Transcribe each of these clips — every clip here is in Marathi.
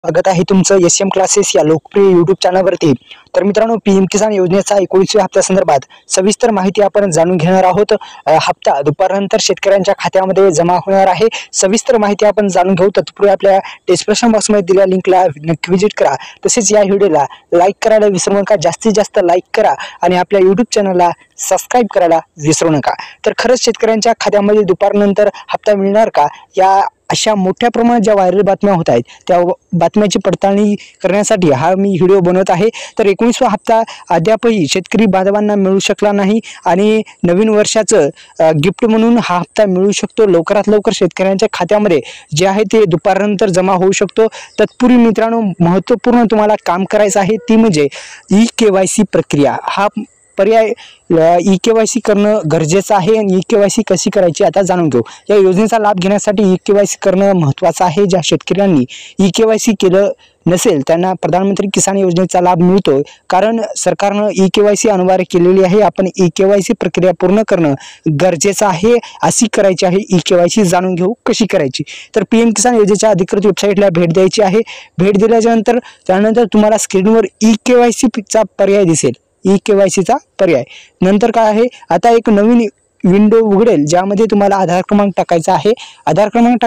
स्वागत आहे तुमचं एसएम क्लासेस या लोकप्रिय YouTube चॅनलवरती। तर मित्रांनो, पीएम किसान योजनेचा 19व्या हप्त्यासंदर्भात सविस्तर माहिती आपण जाणून घेणार आहोत। हप्ता दुपारनंतर शेतकऱ्यांच्या खात्यामध्ये जमा होणार आहे। सविस्तर माहिती आपण जाणून घेऊ। तत्पूर्वी आपल्या डिस्क्रिप्शन बॉक्समध्ये दिलेल्या लिंकला नक्की व्हिजिट करा। तसेच या व्हिडिओला लाईक करायला विसरू नका, जास्तीत जास्त लाईक करा आणि आपल्या YouTube चॅनलला सबस्क्राइब करायला विसरू नका। तर खरंच शेतकऱ्यांच्या खात्यामध्ये दुपारनंतर हप्ता मिळणार का, या अशा मोठ्या प्रमाणात ज्या व्हायरल बातम्या होत आहेत त्या बातम्याची पडताळणी करण्यासाठी हा मी व्हिडिओ बनवत आहे। तर 19वा हप्ता अद्यापही शेतकरी बांधवांना मिळू शकला नाही आणि नवीन वर्षाचं गिफ्ट म्हणून हा हप्ता मिळू शकतो। लवकरात लवकर शेतकऱ्यांच्या खात्यामध्ये जे आहे ते दुपारनंतर जमा होऊ शकतो। तत्पूर्वी मित्रांनो, महत्त्वपूर्ण तुम्हाला काम करायचं आहे, ती म्हणजे ई-केवायसी प्रक्रिया। हा पर्याय ई-केवायसी करणं गरजेचं आहे आणि ई-केवायसी कशी करायची आता जाणून घेऊ। या योजनेचा लाभ घेण्यासाठी ई-केवायसी करणं महत्त्वाचं आहे। ज्या शेतकऱ्यांनी ई-केवायसी केलं नसेल त्यांना प्रधानमंत्री किसान योजनेचा लाभ मिळतो, कारण सरकारनं ई-केवायसी अनिवार्य केलेली आहे। आपण ई-केवायसी प्रक्रिया पूर्ण करणं गरजेचं आहे। अशी करायची आहे ई-केवायसी, जाणून घेऊ कशी करायची। तर पीएम किसान योजनेच्या अधिकृत वेबसाईटला भेट द्यायची आहे। भेट दिल्यानंतर त्यानंतर तुम्हाला स्क्रीनवर ई-केवायसीचा पर्याय दिसेल, ई-केवायसीचा पर्याय। नंतर काय आहे, आता एक नवीन विंडो उघडेल ज्यामध्ये तुम्हाला आधार क्रमांक टाकायचा आहे। आधार क्रमांक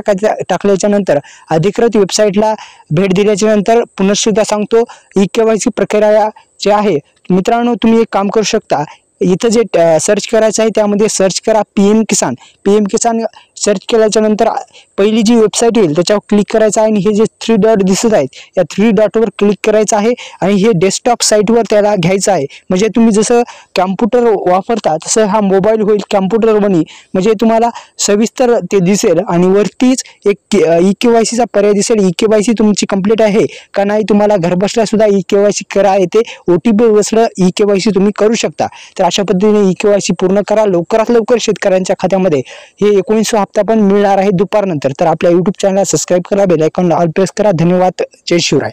टाकल्याच्या नंतर अधिकृत वेबसाईटला भेट दिल्याच्या नंतर पुनश्च सांगतो, ई-केवायसी प्रक्रिया जे आहे मित्रांनो, तुम्ही एक काम करू शकता। इथं जे सर्च करायचं आहे त्यामध्ये सर्च करा पीएम किसान। पीएम किसान सर्च केल्याच्या नंतर पहिली जी वेबसाईट येईल त्याच्यावर क्लिक करायचं आहे आणि हे जे 3 डॉट दिसत आहेत या 3 डॉटवर क्लिक करायचं आहे आणि हे डेस्कटॉप साईटवर त्याला घ्यायचं आहे। म्हणजे तुम्ही जसं कॅम्प्युटर वापरता तसं हा मोबाईल होईल कॅम्प्युटर बनी, म्हणजे तुम्हाला सविस्तर ते दिसेल आणि वरतीच एक ई-केवायसीचा पर्याय दिसेल। ई-केवायसी तुमची कंप्लीट आहे का नाही, तुम्हाला घरबसल्या सुद्धा ई-केवायसी करा येते। OTP बसलं ई-केवायसी तुम्ही करू शकता। तर अशा पद्धतीने ई-केवायसी पूर्ण करा। लवकरात लवकर शेतकऱ्यांच्या खात्यामध्ये हे 19वा हप्ता पण मिळणार आहे दुपारनंतर। तर आपल्या YouTube चॅनलला सबस्क्राइब करा, बेल आयकॉनला ऑल प्रेस करा। धन्यवाद, जय शिवराय।